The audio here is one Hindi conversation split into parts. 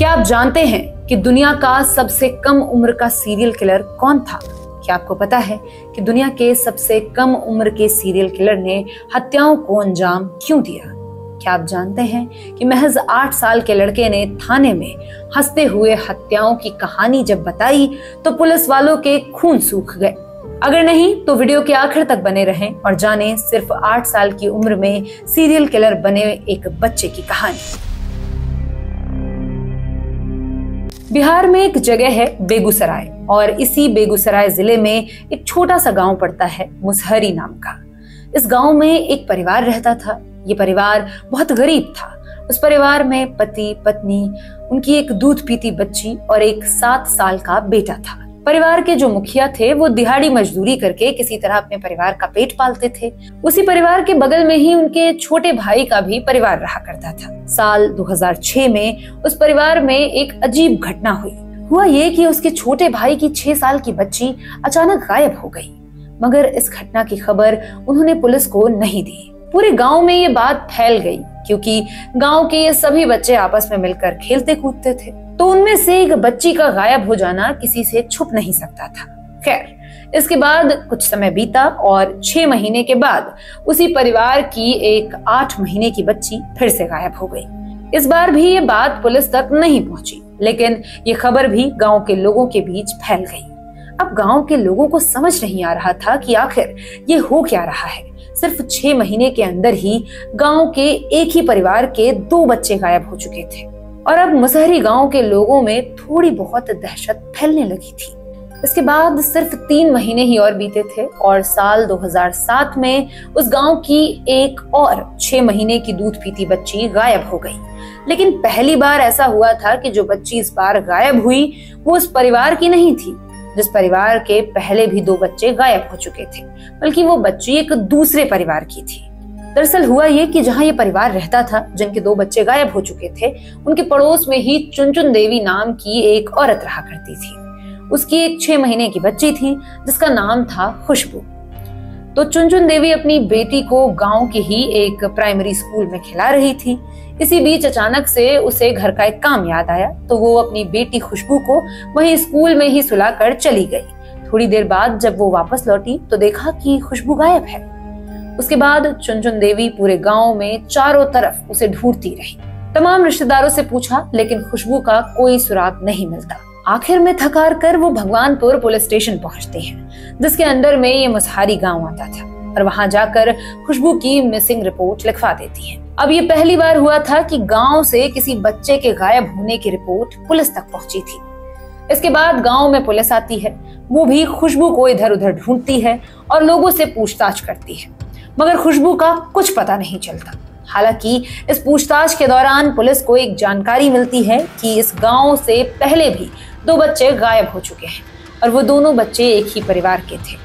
क्या आप जानते हैं कि दुनिया का सबसे कम उम्र का सीरियल किलर कौन था? क्या आपको पता है कि दुनिया के सबसे कम उम्र के सीरियल किलर ने हत्याओं को अंजाम क्यों दिया? क्या आप जानते हैं कि महज 8 साल के लड़के ने थाने में हंसते हुए हत्याओं की कहानी जब बताई तो पुलिस वालों के खून सूख गए। अगर नहीं तो वीडियो के आखिर तक बने रहें और जानें सिर्फ 8 साल की उम्र में सीरियल किलर बने एक बच्चे की कहानी। बिहार में एक जगह है बेगूसराय और इसी बेगूसराय जिले में एक छोटा सा गांव पड़ता है मुसहरी नाम का। इस गांव में एक परिवार रहता था। ये परिवार बहुत गरीब था। उस परिवार में पति, पत्नी, उनकी एक दूध पीती बच्ची और एक 7 साल का बेटा था। परिवार के जो मुखिया थे वो दिहाड़ी मजदूरी करके किसी तरह अपने परिवार का पेट पालते थे। उसी परिवार के बगल में ही उनके छोटे भाई का भी परिवार रहा करता था। साल 2006 में उस परिवार में एक अजीब घटना हुई। हुआ ये कि उसके छोटे भाई की 6 साल की बच्ची अचानक गायब हो गई, मगर इस घटना की खबर उन्होंने पुलिस को नहीं दी। पूरे गांव में ये बात फैल गई क्योंकि गांव के ये सभी बच्चे आपस में मिलकर खेलते कूदते थे, तो उनमें से एक बच्ची का गायब हो जाना किसी से छुप नहीं सकता था। खैर, इसके बाद कुछ समय बीता और 6 महीने के बाद उसी परिवार की एक 8 महीने की बच्ची फिर से गायब हो गई। इस बार भी ये बात पुलिस तक नहीं पहुंची, लेकिन ये खबर भी गांव के लोगों के बीच फैल गई। अब गांव के लोगों को समझ नहीं आ रहा था कि आखिर ये हो क्या रहा है। सिर्फ 6 महीने के अंदर ही गांव के एक ही परिवार के 2 बच्चे गायब हो चुके थे और अब मुसहरी गांव के लोगों में थोड़ी बहुत दहशत फैलने लगी थी। इसके बाद सिर्फ 3 महीने ही और बीते थे और साल 2007 में उस गांव की एक और 6 महीने की दूध पीती बच्ची गायब हो गई। लेकिन पहली बार ऐसा हुआ था कि जो बच्ची इस बार गायब हुई वो उस परिवार की नहीं थी जिस परिवार के पहले भी 2 बच्चे गायब हो चुके थे, बल्कि वो बच्ची एक दूसरे परिवार की थी। दरअसल हुआ ये कि जहाँ ये परिवार रहता था, जिनके 2 बच्चे गायब हो चुके थे, उनके पड़ोस में ही चुनचुन देवी नाम की एक औरत रहा करती थी। उसकी एक 6 महीने की बच्ची थी जिसका नाम था खुशबू। तो चुनचुन देवी अपनी बेटी को गांव के ही एक प्राइमरी स्कूल में खिला रही थी। इसी बीच अचानक से उसे घर का एक काम याद आया, तो वो अपनी बेटी खुशबू को वहीं स्कूल में ही सुलाकर चली गई। थोड़ी देर बाद जब वो वापस लौटी तो देखा कि खुशबू गायब है। उसके बाद चुनचुन देवी पूरे गांव में चारों तरफ उसे ढूंढती रही। तमाम रिश्तेदारों से पूछा, लेकिन खुशबू का कोई सुराग नहीं मिलता। आखिर में थक हार कर वो भगवानपुर पुलिस स्टेशन पहुंचते हैं, जिसके अंदर में ये मुसहरी गांव आता था, और वहां जाकर खुशबू की मिसिंग रिपोर्ट लिखवा देती है। अब ये पहली बार हुआ था कि गांव से किसी बच्चे के गायब होने की रिपोर्ट पुलिस तक पहुंची थी। इसके बाद गांव में पुलिस आती है। वो भी खुशबू को इधर उधर ढूंढती है और लोगों से पूछताछ करती है, मगर खुशबू का कुछ पता नहीं चलता। हालांकि इस पूछताछ के दौरान पुलिस को एक जानकारी मिलती है कि इस गांव से पहले भी 2 बच्चे गायब हो चुके हैं और वो दोनों बच्चे एक ही परिवार के थे।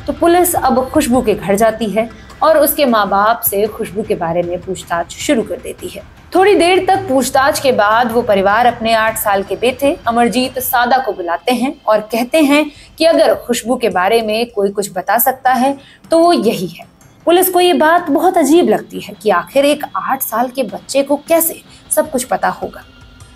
तो पुलिस अब खुशबू के घर जाती है और उसके माँ बाप से खुशबू के बारे में पूछताछ शुरू कर देती है। थोड़ी देर तक पूछताछ के बाद वो परिवार अपने 8 साल के बेटे अमरजीत सादा को बुलाते हैं और कहते हैं कि अगर खुशबू के बारे में कोई कुछ बता सकता है तो वो यही है। पुलिस को ये बात बहुत अजीब लगती है कि आखिर एक 8 साल के बच्चे को कैसे सब कुछ पता होगा,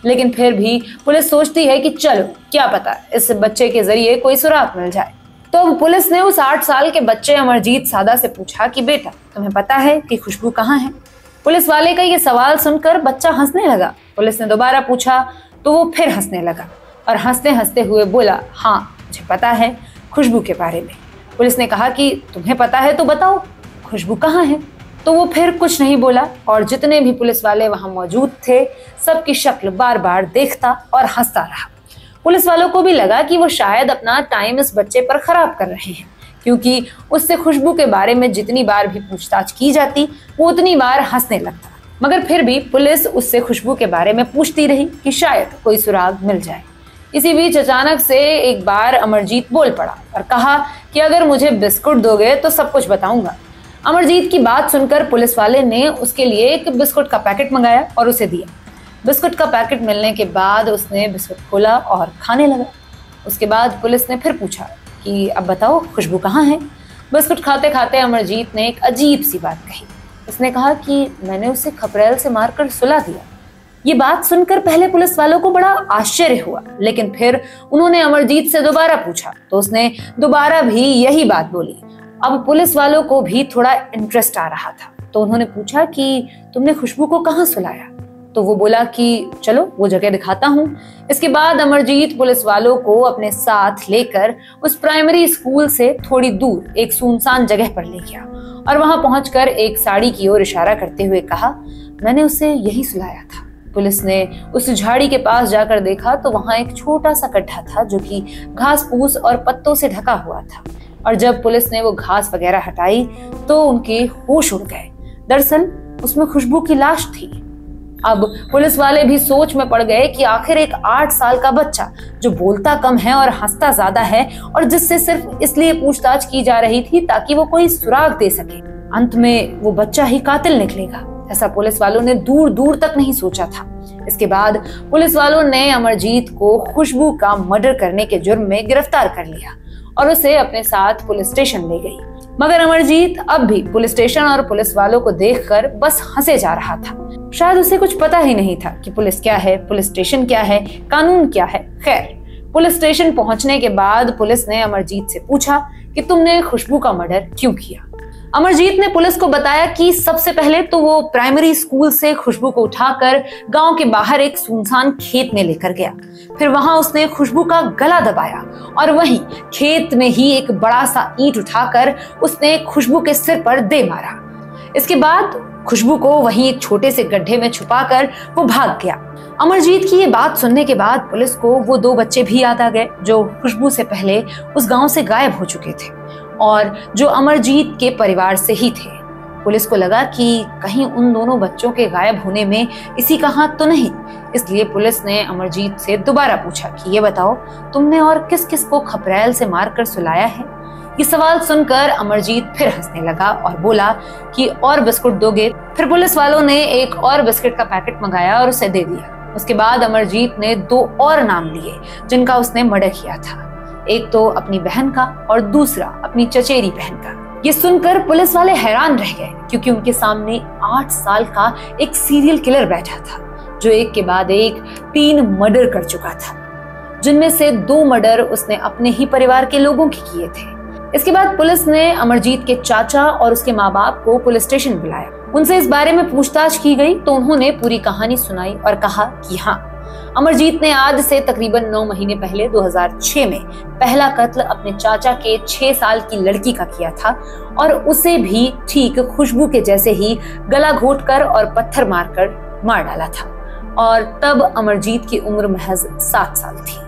लेकिन फिर भी पुलिस सोचती है कि चलो क्या पता इस बच्चे के जरिए कोई सुराग मिल जाए। तो अब पुलिस ने उस 8 साल के बच्चे अमरजीत सादा से पूछा कि बेटा, तुम्हें पता है कि खुशबू कहाँ है? पुलिस वाले का ये सवाल सुनकर बच्चा हंसने लगा। पुलिस ने दोबारा पूछा तो वो फिर हंसने लगा और हंसते हंसते हुए बोला, हाँ मुझे पता है खुशबू के बारे में। पुलिस ने कहा कि तुम्हें पता है तो बताओ खुशबू कहाँ है? तो वो फिर कुछ नहीं बोला और जितने भी पुलिस वाले वहां मौजूद थे सबकी शक्ल बार बार देखता और हंसता रहा। पुलिस वालों को भी लगा कि वो शायद अपना टाइम इस बच्चे पर खराब कर रहे हैं, क्योंकि उससे खुशबू के बारे में जितनी बार भी पूछताछ की जाती वो उतनी बार हंसने लगता। मगर फिर भी पुलिस उससे खुशबू के बारे में पूछती रही कि शायद कोई सुराग मिल जाए। इसी बीच अचानक से एक बार अमरजीत बोल पड़ा और कहा कि अगर मुझे बिस्कुट दोगे तो सब कुछ बताऊंगा। अमरजीत की बात सुनकर पुलिस वाले ने उसके लिए एक बिस्कुट का पैकेट मंगाया और उसे दिया। बिस्कुट का पैकेट मिलने के बाद उसने बिस्कुट खोला और खाने लगा। उसके बाद पुलिस ने फिर पूछा कि अब बताओ खुशबू कहाँ है? बिस्कुट खाते खाते अमरजीत ने एक अजीब सी बात कही। उसने कहा कि मैंने उसे खपरेल से मारकर सुला दिया। ये बात सुनकर पहले पुलिस वालों को बड़ा आश्चर्य हुआ, लेकिन फिर उन्होंने अमरजीत से दोबारा पूछा तो उसने दोबारा भी यही बात बोली। अब पुलिस वालों को भी थोड़ा इंटरेस्ट आ रहा था, तो उन्होंने पूछा कि तुमने खुशबू को कहाँ सुलाया? तो वो बोला कि चलो वो जगह दिखाता हूँ। इसके बाद अमरजीत पुलिस वालों को अपने साथ लेकर उस प्राइमरी स्कूल से थोड़ी दूर एक सुनसान जगह पर ले गया और वहां पहुंचकर एक साड़ी की ओर इशारा करते हुए कहा, मैंने उसे यही सुलाया था। पुलिस ने उस झाड़ी के पास जाकर देखा तो वहां एक छोटा सा गड्ढा था जो कि घास फूस और पत्तों से ढका हुआ था, और जब पुलिस ने वो घास वगैरह हटाई तो उनके होश उड़ गए। दरअसल उसमें खुशबू की लाश थी। अब पुलिस वाले भी सोच में पड़ गए कि आखिर एक 8 साल का बच्चा जो बोलता कम है और हंसता ज्यादा है और जिससे सिर्फ इसलिए पूछताछ की जा रही थी ताकि वो कोई सुराग दे सके, अंत में वो बच्चा ही कातिल निकलेगा, ऐसा पुलिस वालों ने दूर दूर तक नहीं सोचा था। इसके बाद पुलिस वालों ने अमरजीत को खुशबू का मर्डर करने के जुर्म में गिरफ्तार कर लिया और उसे अपने साथ पुलिस स्टेशन ले गई। मगर अमरजीत अब भी पुलिस स्टेशन और पुलिस वालों को देखकर बस हंसे जा रहा था। शायद उसे कुछ पता ही नहीं था कि पुलिस क्या है, पुलिस स्टेशन क्या है, कानून क्या है। खैर, पुलिस स्टेशन पहुंचने के बाद पुलिस ने अमरजीत से पूछा कि तुमने खुशबू का मर्डर क्यों किया? अमरजीत ने पुलिस को बताया कि सबसे पहले तो वो प्राइमरी स्कूल से खुशबू को उठाकर गांव के बाहर एक सुनसान खेत में लेकर गया। फिर वहां उसने खुशबू का गला दबाया और वहीं खेत में ही एक बड़ा सा ईंट उठाकर उसने खुशबू के सिर पर दे मारा। इसके बाद खुशबू को वहीं एक छोटे से गड्ढे में छुपाकर वो भाग गया। अमरजीत की ये बात सुनने के बाद पुलिस को वो 2 बच्चे भी याद आ गए जो खुशबू से पहले उस गांव से गायब हो चुके थे और जो अमरजीत के परिवार से ही थे। पुलिस को लगा कि कहीं उन दोनों बच्चों के गायब होने में इसी का हाथ तो नहीं, इसलिए पुलिस ने अमरजीत से दोबारा पूछा कि ये बताओ तुमने और किस किस को खपरेल से मारकर सुलाया है? ये सवाल सुनकर अमरजीत फिर हंसने लगा और बोला कि और बिस्कुट दोगे? फिर पुलिस वालों ने एक और बिस्किट का पैकेट मंगाया और उसे दे दिया। उसके बाद अमरजीत ने 2 और नाम लिए जिनका उसने मर्डर किया था, एक तो अपनी बहन का और दूसरा अपनी चचेरी बहन का। ये सुनकर पुलिस वाले हैरान रह गए क्योंकि उनके सामने 8 साल का एक सीरियल किलर बैठा था जो एक के बाद एक 3 मर्डर कर चुका था, जिनमें से 2 मर्डर उसने अपने ही परिवार के लोगों के किए थे। इसके बाद पुलिस ने अमरजीत के चाचा और उसके माँ बाप को पुलिस स्टेशन बुलाया। उनसे इस बारे में पूछताछ की गई तो उन्होंने पूरी कहानी सुनाई और कहा कि हाँ, अमरजीत ने आज से तकरीबन 9 महीने पहले 2006 में पहला कत्ल अपने चाचा के 6 साल की लड़की का किया था और उसे भी ठीक खुशबू के जैसे ही गला घोंटकर और पत्थर मारकर मार डाला था, और तब अमरजीत की उम्र महज 7 साल थी।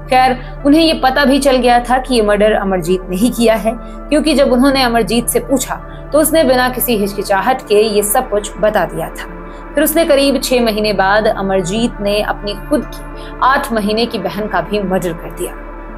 खैर, उन्हें ये पता भी चल गया था कि ये मर्डर अमरजीत ने ही किया है, क्योंकि जब उन्होंने अमरजीत से पूछा तो उसने बिना किसी हिचकिचाहट के ये सब कुछ बता दिया था। फिर उसने करीब 6 महीने बाद अमरजीत ने अपनी खुद की 8 महीने की बहन का भी मर्डर कर दिया,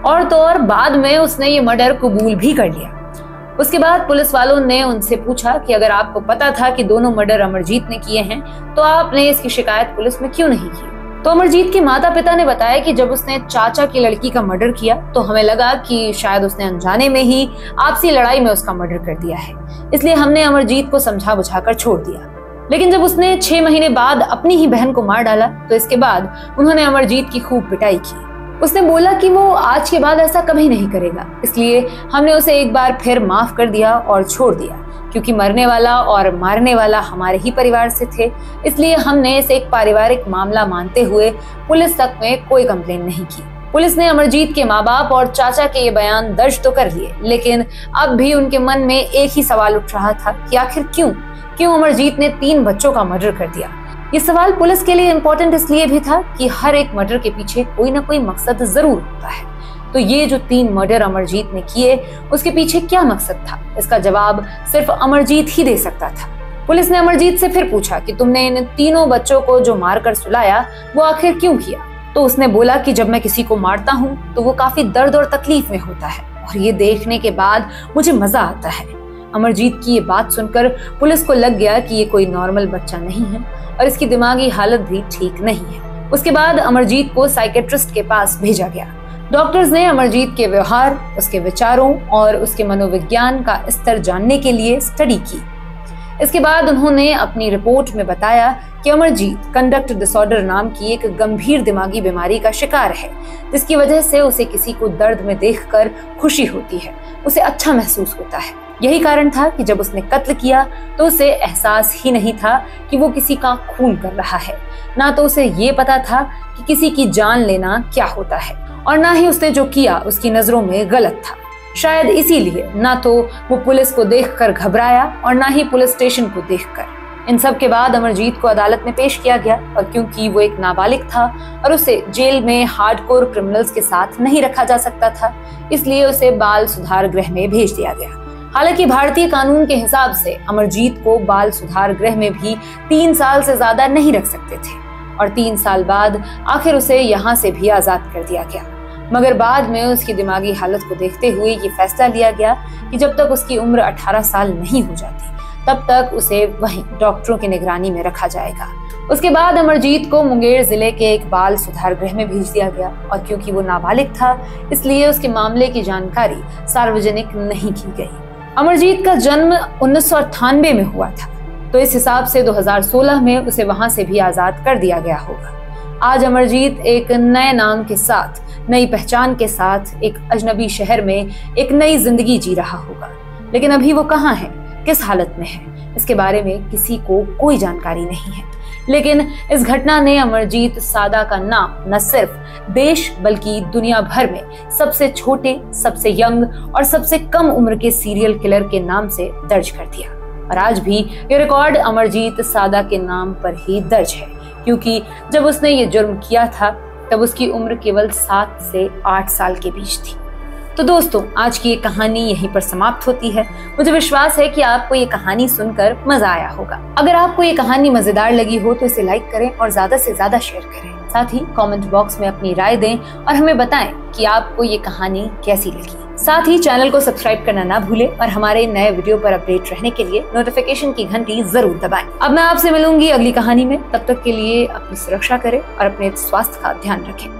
और तो और बाद में उसने ये मर्डर कबूल भी कर लिया। उसके बाद पुलिस वालों ने उनसे पूछा कि अगर आपको पता था कि दोनों मर्डर अमरजीत ने किए हैं तो आपने इसकी शिकायत पुलिस में क्यों नहीं की? तो अमरजीत के माता पिता ने बताया कि जब उसने चाचा की लड़की का मर्डर किया तो हमें लगा कि शायद उसने अनजाने में ही आपसी लड़ाई में उसका मर्डर कर दिया है, इसलिए हमने अमरजीत को समझा बुझाकर छोड़ दिया। लेकिन जब उसने 6 महीने बाद अपनी ही बहन को मार डाला तो इसके बाद उन्होंने अमरजीत की खूब पिटाई की। उसने बोला कि वो आज के बाद ऐसा कभी नहीं करेगा, इसलिए हमने उसे एक बार फिर माफ कर दिया और छोड़ दिया। क्योंकि मरने वाला और मारने वाला हमारे ही परिवार से थे, इसलिए हमने इसे एक पारिवारिक मामला मानते हुए पुलिस तक में कोई कंप्लेन नहीं की। पुलिस ने अमरजीत के माँ बाप और चाचा के ये बयान दर्ज तो कर लिए, लेकिन अब भी उनके मन में एक ही सवाल उठ रहा था कि आखिर क्यों अमरजीत ने 3 बच्चों का मर्डर कर दिया। ये सवाल पुलिस के लिए इम्पोर्टेंट इसलिए भी था कि हर एक मर्डर के पीछे कोई ना कोई मकसद जरूर होता है। तो ये जो 3 मर्डर अमरजीत ने किए, उसके पीछे क्या मकसद था, इसका जवाब सिर्फ अमरजीत ही दे सकता था। पुलिस ने अमरजीत से फिर पूछा कि तुमने इन 3 बच्चों को जो मारकर सुलाया वो आखिर क्यों किया? तो उसने बोला कि जब मैं किसी को मारता हूँ तो वो काफी दर्द और तकलीफ में होता है और ये देखने के बाद मुझे मजा आता है। अमरजीत की ये बात सुनकर पुलिस को लग गया कि ये कोई नॉर्मल बच्चा नहीं है और इसकी दिमागी हालत भी ठीक नहीं है। उसके बाद अमरजीत को साइकेट्रिस्ट के पास भेजा गया। डॉक्टर्स ने अमरजीत के व्यवहार, उसके विचारों और उसके मनोविज्ञान का स्तर जानने के लिए स्टडी की। इसके बाद उन्होंने अपनी रिपोर्ट में बताया कि अमरजीत कंडक्ट डिसऑर्डर नाम की एक गंभीर दिमागी बीमारी का शिकार है, जिसकी वजह से उसे किसी को दर्द में देखकर खुशी होती है, उसे अच्छा महसूस होता है। यही कारण था कि जब उसने कत्ल किया तो उसे एहसास ही नहीं था कि वो किसी का खून कर रहा है, ना तो उसे ये पता था कि किसी की जान लेना क्या होता है, और ना ही उसने जो किया उसकी नजरों में गलत था। शायद इसीलिए ना तो वो पुलिस को देखकर घबराया और ना ही पुलिस स्टेशन को देखकर। इन सब के बाद अमरजीत को अदालत में पेश किया गया, और क्योंकि वो एक नाबालिग था और उसे जेल में हार्डकोर क्रिमिनल्स के साथ नहीं रखा जा सकता था, इसलिए उसे बाल सुधार गृह में भेज दिया गया। हालांकि भारतीय कानून के हिसाब से अमरजीत को बाल सुधार गृह में भी 3 साल से ज्यादा नहीं रख सकते थे, और 3 साल बाद आखिर उसे यहाँ से भी आजाद कर दिया गया। मगर बाद में उसकी दिमागी हालत को देखते हुए ये फैसला लिया गया कि जब तक उसकी उम्र 18 साल नहीं हो जाती तब तक उसे वहीं डॉक्टरों की निगरानी में रखा जाएगा। उसके बाद अमरजीत को मुंगेर जिले के एक बाल सुधार गृह में भेज दिया गया, और क्योंकि वो नाबालिग था इसलिए उसके मामले की जानकारी सार्वजनिक नहीं की गई। अमरजीत का जन्म 1998 में हुआ था, तो इस हिसाब से 2016 में उसे वहां से भी आजाद कर दिया गया होगा। आज अमरजीत एक नए नाम के साथ, नई पहचान के साथ एक अजनबी शहर में एक नई जिंदगी जी रहा होगा, लेकिन अभी वो कहाँ है, किस हालत में है, इसके बारे में किसी को कोई जानकारी नहीं है। लेकिन इस घटना ने अमरजीत सादा का नाम न सिर्फ देश बल्कि दुनिया भर में सबसे छोटे, सबसे यंग और सबसे कम उम्र के सीरियल किलर के नाम से दर्ज कर दिया। और आज भी ये रिकॉर्ड अमरजीत सादा के नाम पर ही दर्ज है, क्योंकि जब उसने ये जुर्म किया था तब उसकी उम्र केवल 7 से 8 साल के बीच थी। तो दोस्तों, आज की ये कहानी यहीं पर समाप्त होती है। मुझे विश्वास है कि आपको ये कहानी सुनकर मजा आया होगा। अगर आपको ये कहानी मजेदार लगी हो तो इसे लाइक करें और ज्यादा से ज्यादा शेयर करें। साथ ही कमेंट बॉक्स में अपनी राय दें और हमें बताएं कि आपको ये कहानी कैसी लगी। साथ ही चैनल को सब्सक्राइब करना ना भूलें और हमारे नए वीडियो पर अपडेट रहने के लिए नोटिफिकेशन की घंटी जरूर दबाएं। अब मैं आपसे मिलूंगी अगली कहानी में, तब तक के लिए अपनी सुरक्षा करें और अपने स्वास्थ्य का ध्यान रखें।